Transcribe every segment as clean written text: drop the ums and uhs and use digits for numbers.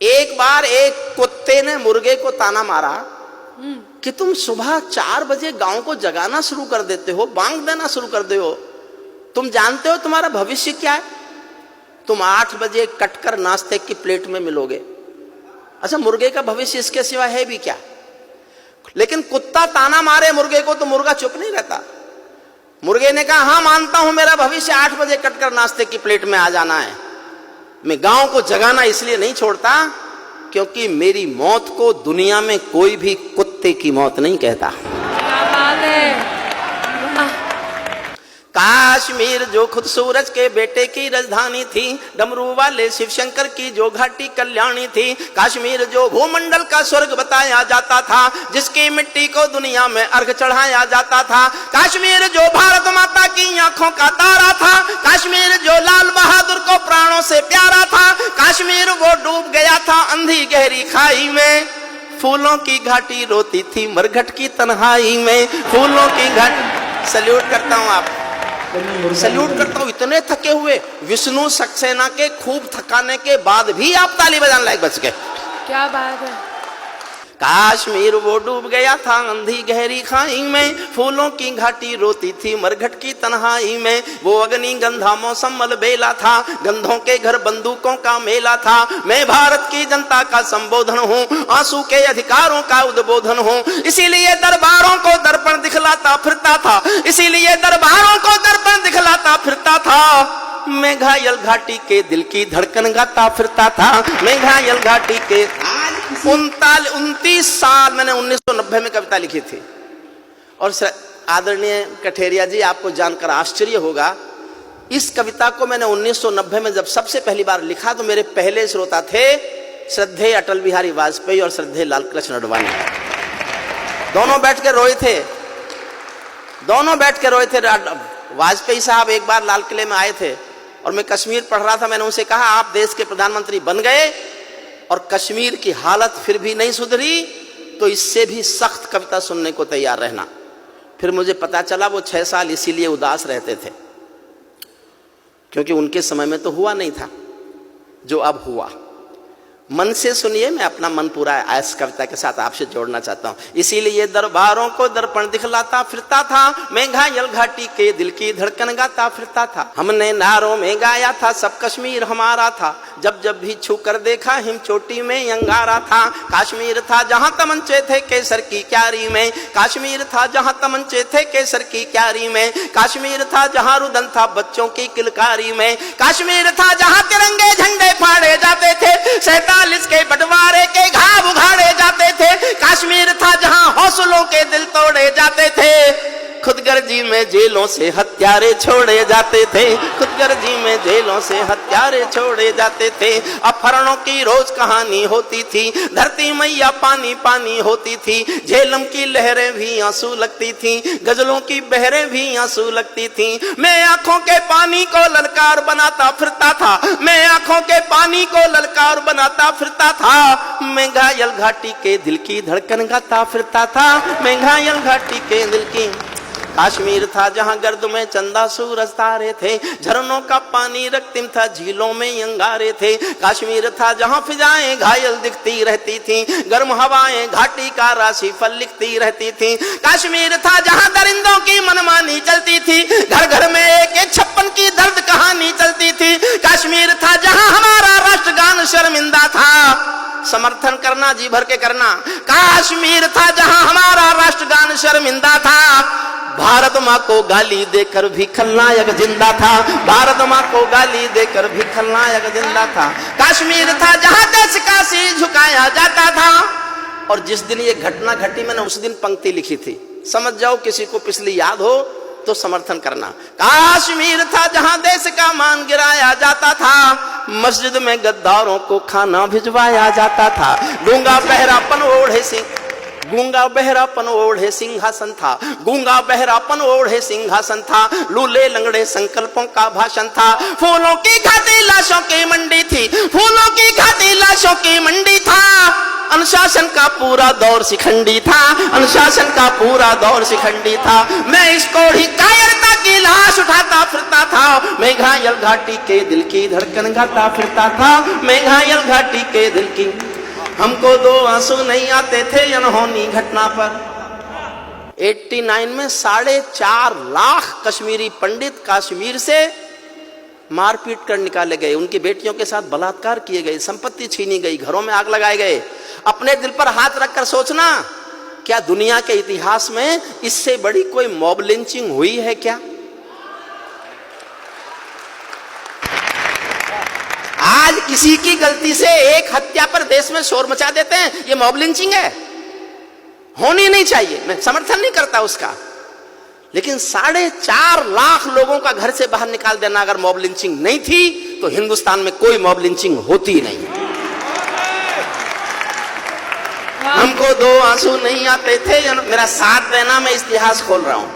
एक बार एक कुत्ते ने मुर्गे को ताना मारा कि तुम सुबह 4 बजे गांव को जगाना शुरू कर देते हो, बांग देना शुरू कर दे हो, तुम जानते हो तुम्हारा भविष्य क्या है? तुम 8 बजे कटकर नाश्ते की प्लेट में मिलोगे। अच्छा, मुर्गे का भविष्य इसके सिवा है भी क्या? लेकिन कुत्ता ताना मारे मुर्गे को तो मुर्गा चुप नहीं रहता। मुर्गे ने कहा, हाँ मानता हूं मेरा भविष्य 8 बजे कटकर नाश्ते की प्लेट में आ जाना है। मैं गांव को जगाना इसलिए नहीं छोड़ता क्योंकि मेरी मौत को दुनिया में कोई भी कुत्ते की मौत नहीं कहता। क्या बात है। काश्मीर जो खुद सूरज के बेटे की राजधानी थी, डमरू वाले शिव शंकर की जो घाटी कल्याणी थी, काश्मीर जो भूमंडल का स्वर्ग बताया जाता था, जिसकी मिट्टी को दुनिया में अर्घ चढ़ाया जाता था, काश्मीर जो भारत माता की आंखों का तारा था, काश्मीर जो लाल बहादुर को प्राणों से प्यारा था, काश्मीर वो डूब गया था अंधी गहरी खाई में, फूलों की घाटी रोती थी मरघट की तन्हाई में, फूलों की घाटी। सल्यूट करता हूं आप, सल्यूट करता हूं। इतने थके हुए विष्णु सक्सेना के खूब थकाने के बाद भी आप ताली बजाने लायक बच गए। क्या बात है। काश्मीर वो डूब गया था अंधी गहरी खाई में, फूलों की घाटी रोती थी मरघट की तन्हाई में, वो अग्नि गंधा मौसम मलबेला था, गंधों के घर बंदूकों का मेला था, मैं भारत की जनता का संबोधन हूँ, आंसू के अधिकारों का उद्बोधन हूँ, इसीलिए दरबारों को दर्पण दिखलाता फिरता था, इसीलिए दरबारों को दर्पण दिखलाता फिरता था, मैं घायल घाटी के दिल की धड़कन गाता फिरता था, मैं घायल घाटी के 29 साल मैंने 1990 में कविता लिखी थी। और आदरणीय कठेरिया जी, आपको जानकर आश्चर्य होगा, इस कविता को मैंने 1990 में जब सबसे पहली बार लिखा तो मेरे पहले श्रोता थे श्रद्धेय अटल बिहारी वाजपेयी और श्रद्धेय लाल कृष्ण आडवाणी। दोनों बैठ के रोए थे, दोनों बैठ के रोए थे। वाजपेयी साहब एक बार लाल किले में आए थे और मैं कश्मीर पढ़ रहा था। मैंने उनसे कहा, आप देश के प्रधानमंत्री बन गए और कश्मीर की हालत फिर भी नहीं सुधरी तो इससे भी सख्त कविता सुनने को तैयार रहना। फिर मुझे पता चला वो 6 साल इसीलिए उदास रहते थे क्योंकि उनके समय में तो हुआ नहीं था जो अब हुआ। मन से सुनिए, मैं अपना मन पूरा इस कविता के साथ आपसे जोड़ना चाहता हूं। इसीलिए दरबारों को दर्पण दिखलाता फिरता था, मैं घायल घाटी के दिल की धड़कन गाता फिरता था, हमने नारों में गाया था सब कश्मीर हमारा था, जब जब भी छू कर देखा हिम चोटी में अंगारा था, काश्मीर था जहां तमंचे थे केसर की क्यारी में, काश्मीर था जहां तमंचे थे केसर की क्यारी में, काश्मीर था जहां रुदन था बच्चों की किलकारी में, काश्मीर था जहां तिरंगे झंडे फाड़े जाते थे, 47 के बंटवारे के घाव उघाड़े जाते थे, काश्मीर था जहां हौसलों के दिल तोड़े जाते थे, खुदगर्जी में जेलों से हत्यारे छोड़े जाते थे, खुदगर्जी में जेलों से हत्यारे छोड़े जाते थे, अपहरणों की रोज कहानी होती थी, धरती मैया पानी पानी होती थी, झेलम की लहरें भी आंसू लगती थी, गजलों की बहरें भी आंसू लगती थी, मैं आंखों के पानी को ललकार बनाता फिरता था, मैं आंखों के पानी को ललकार बनाता फिरता था, मैं घायल घाटी के दिल की धड़कन गाता फिरता था, मैं घायल घाटी के दिल की। काश्मीर था जहां गर्द में चंदा सूरज तारे थे, झरनों का पानी रक्तिम था झीलों में अंगारे थे, काश्मीर था जहां फिजाएं घायल दिखती रहती थी, गर्म हवाएं घाटी का राशि फल लिखती रहती थी, काश्मीर था जहां दरिंदों की मनमानी चलती थी, घर घर में एक 56 की दर्द कहानी चलती थी, काश्मीर था जहां हमारा राष्ट्रगान शर्मिंदा था, समर्थन करना जी भर के करना, काश्मीर था जहां हमारा राष्ट्रगान शर्मिंदा था, भारत माँ को गाली देकर भी खलनायक जिंदा था, भारत माँ को गाली देकर भी खलनायक जिंदा था, काश्मीर था जहां देश का सिर झुकाया जाता था। और जिस दिन ये घटना घटी मैंने उस दिन पंक्ति लिखी थी, समझ जाओ किसी को पिछली याद हो तो समर्थन करना। काश्मीर था जहां देश का मान गिराया जाता था, मस्जिद में गद्दारों को खाना भिजवाया जाता था, गूंगा बहरापन ओढ़े सिंह, गूंगा बहरापन ओढ़े सिंहासन था, गूंगा बहरापन ओढ़े सिंहासन था, लूले लंगड़े संकल्पों का भाषण था, फूलों की घाटी लाशों की मंडी थी, फूलों की घाटी लाशों की मंडी था, अनुशासन का पूरा दौर शिखंडी था, अनुशासन का पूरा दौर शिखंडी था, मैं इसको ही कायरता की लाश उठाता फिरता था, मैं घायल घाटी के दिल की धड़कन गाता फिरता था, मैं घायल घाटी के दिल की। हमको दो आंसू नहीं आते थे अनहोनी घटना पर। 89 में 4.5 लाख कश्मीरी पंडित कश्मीर से मारपीट कर निकाले गए, उनकी बेटियों के साथ बलात्कार किए गए, संपत्ति छीनी गई, घरों में आग लगाए गए। अपने दिल पर हाथ रखकर सोचना, क्या दुनिया के इतिहास में इससे बड़ी कोई मॉब लिंचिंग हुई है क्या? आज किसी की गलती से एक हत्या पर देश में शोर मचा देते हैं, ये मॉब लिंचिंग है, होनी नहीं चाहिए, मैं समर्थन नहीं करता उसका। लेकिन 4.5 लाख लोगों का घर से बाहर निकाल देना अगर मॉब लिंचिंग नहीं थी तो हिंदुस्तान में कोई मॉब लिंचिंग होती नहीं। हमको दो आंसू नहीं आते थे, मेरा साथ देना, मैं इतिहास खोल रहा हूं।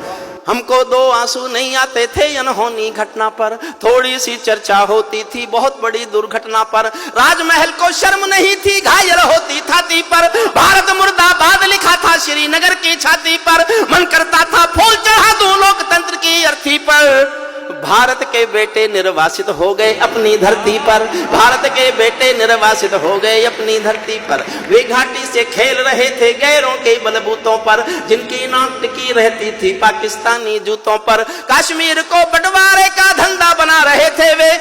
हमको दो आंसू नहीं आते थे अनहोनी घटना पर, थोड़ी सी चर्चा होती थी बहुत बड़ी दुर्घटना पर। राजमहल को शर्म नहीं थी, घायल होती छाती पर, भारत मुर्दाबाद लिखा था श्रीनगर की छाती पर। मन करता था फूल चढ़ा दूं लोकतंत्र की अर्थी पर। भारत के बेटे निर्वासित हो गए अपनी धरती पर, भारत के बेटे निर्वासित हो गए अपनी धरती पर। वे घाटी से खेल रहे थे गैरों के बलबूतों पर, जिनकी नाक टिकी रहती थी पाकिस्तानी जूतों पर। कश्मीर को बंटवारे का धंधा बना रहे थे वे,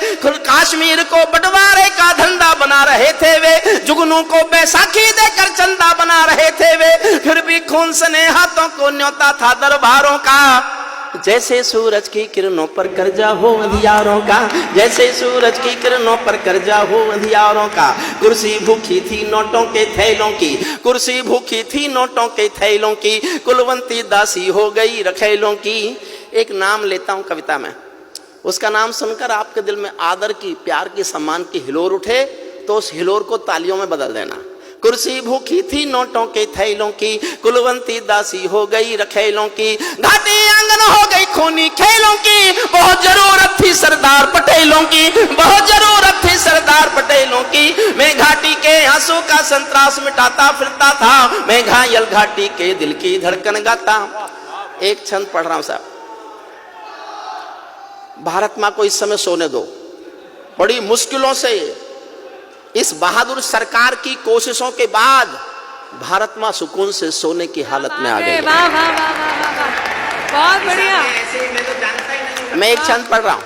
कश्मीर को बंटवारे का धंधा बना रहे थे वे। जुगनू को बैसाखी देकर चंदा बना रहे थे वे, फिर भी खून सने हाथों को न्योता था दरबारों का। जैसे सूरज की किरणों पर कर्जा हो अंधियारों का, जैसे सूरज की किरणों पर कर्जा हो अंधियारों का। कुर्सी भूखी थी नोटों के थैलों की, कुर्सी भूखी थी नोटों के थैलों की, कुलवंती दासी हो गई रखेलों की। एक नाम लेता हूं कविता में, उसका नाम सुनकर आपके दिल में आदर की, प्यार की, सम्मान की हिलोर उठे तो उस हिलोर को तालियों में बदल देना। कुर्सी भूखी थी नोटों के थैलों की, कुलवंती दासी हो गई रखेलों की। घाटी आंगन हो गई खूनी खेलों की, बहुत जरूरत थी सरदार पटेलों की, बहुत जरूरत थी सरदार पटेलों की। मैं घाटी के आंसू का संतरास मिटाता फिरता था, मैं घायल घाटी के दिल की धड़कन गाता। एक छंद पढ़ रहा हूं साहब। भारत मां को इस समय सोने दो, बड़ी मुश्किलों से इस बहादुर सरकार की कोशिशों के बाद भारत मां सुकून से सोने की हालत में आ गई। वाह वाह वाह वाह वाह, बहुत बढ़िया। मैं एक छंद पढ़ रहा हूं।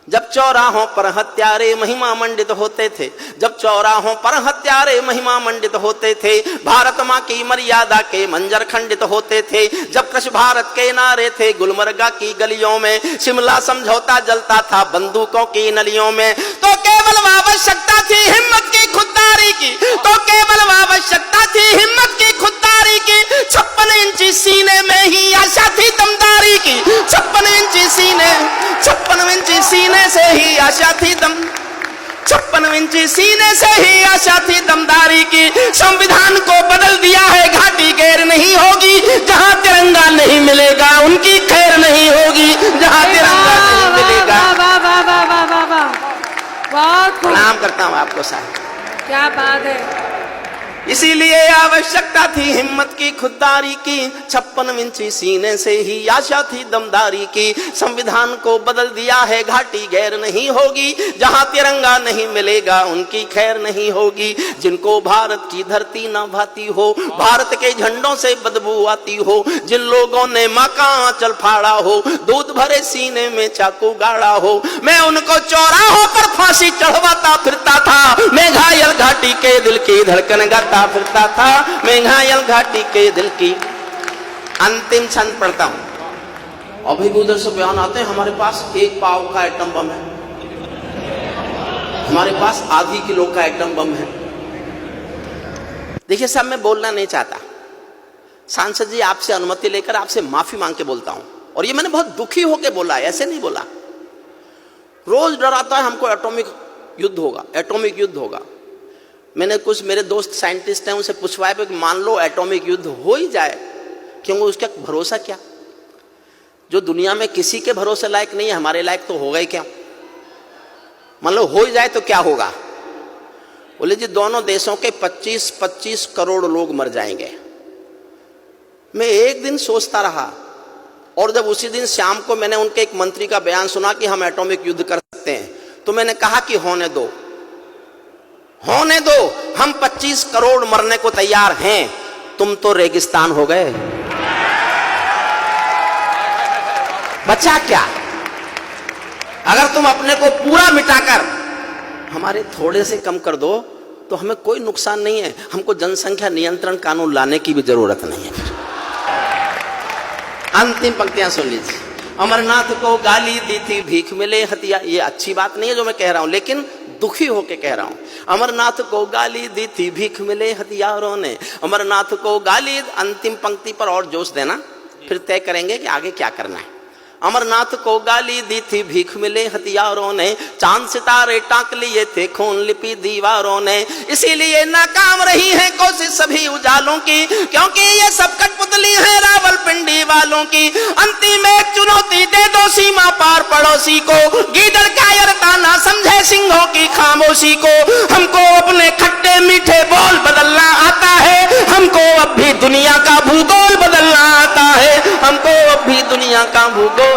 जब चौराहों पर हत्यारे महिमा मंडित होते थे, जब चौराहों पर हत्यारे महिमा मंडित होते थे, भारत मां की मर्यादा के मंजर खंडित होते थे। जब कृष भारत के नारे थे गुलमर्गा की गलियों में, शिमला समझौता जलता था बंदूकों की नलियों में। तो केवल आवश्यकता थी हिम्मत की खुददारी की, तो केवल आवश्यकता थी हिम्मत की खुददारी की। 56 इंची सीने में ही आशा थी दमदारी की, 56 इंची सीने, 56 इंची सीने से ही आशा थी 56 इंची सीने से ही आशा थी दमदारी की। संविधान को बदल दिया है घाटी गैर नहीं होगी, जहां तिरंगा नहीं मिलेगा उनकी खैर नहीं होगी, जहां तिरंगा नहीं मिलेगा। बहुत प्रणाम करता हूं आपको साहब, क्या बात है। इसीलिए आवश्यकता थी हिम्मत की खुददारी की, 56 इंची सीने से ही आशा थी दमदारी की। संविधान को बदल दिया है घाटी गैर नहीं होगी, जहां तिरंगा नहीं मिलेगा उनकी खैर नहीं होगी। जिनको भारत की धरती न भाती हो, भारत के झंडों से बदबू आती हो, जिन लोगों ने मां का आंचल फाड़ा हो, दूध भरे सीने में चाकू गाड़ा हो, मैं उनको चौराहों पर फांसी चढ़वाता फिरता था। मैं घायल घाटी के दिल की धड़कन गाता फिरता था, मैं घायल घाटी के दिल की। अंतिम छंद पढ़ता हूं। अभी भी उधर से बयान आते हैं हमारे पास 1 पाव का एटम बम है, हमारे पास आधी किलो का एटम बम है। देखिए साहब, मैं बोलना नहीं चाहता, सांसद जी आपसे अनुमति लेकर आपसे माफी मांग के बोलता हूं, और ये मैंने बहुत दुखी होकर बोला, ऐसे नहीं बोला। रोज डराता है हमको एटॉमिक युद्ध होगा, एटॉमिक युद्ध होगा। मैंने कुछ मेरे दोस्त साइंटिस्ट हैं उनसे पूछवाया कि मान लो एटॉमिक युद्ध हो ही जाए, क्योंकि उसका भरोसा क्या? जो दुनिया में किसी के भरोसे लायक नहीं है, हमारे लायक तो होगा ही क्या? मान लो हो ही जाए तो क्या होगा? बोले जी दोनों देशों के 25-25 करोड़ लोग मर जाएंगे। मैं एक दिन सोचता रहा और जब उसी दिन शाम को मैंने उनके एक मंत्री का बयान सुना कि हम एटॉमिक युद्ध कर सकते हैं, तो मैंने कहा कि होने दो, होने दो, हम 25 करोड़ मरने को तैयार हैं, तुम तो रेगिस्तान हो गए, बचा क्या? अगर तुम अपने को पूरा मिटाकर हमारे थोड़े से कम कर दो तो हमें कोई नुकसान नहीं है, हमको जनसंख्या नियंत्रण कानून लाने की भी जरूरत नहीं है। फिर अंतिम पंक्तियां सुन लीजिए। अमरनाथ को गाली दी थी भीख मिले हथियार, ये अच्छी बात नहीं है जो मैं कह रहा हूं, लेकिन दुखी होके कह रहा हूं। अमरनाथ को गाली दी थी भीख मिले हथियारों ने, अमरनाथ को गाली। अंतिम पंक्ति पर और जोश देना, फिर तय करेंगे कि आगे क्या करना है। अमरनाथ को गाली दी थी भीख मिले हथियारों ने, चांद सितारे टांक लिए थे खून लिपि दीवारों ने, इसीलिए नाकाम रही है कोशिश सभी उजालों की, क्योंकि ये सब कठपुतली है रावलपिंडी वालों की। अंतिम एक चुनौती दे दो सीमा पार पड़ोसी को, गीदड़ कायरता ना समझे सिंहों की खामोशी को। हमको अपने खट्टे मीठे बोल बदलना आता है, हमको अब भी दुनिया का भूगोल बदलना आता है, हमको अब भी दुनिया का भूगोल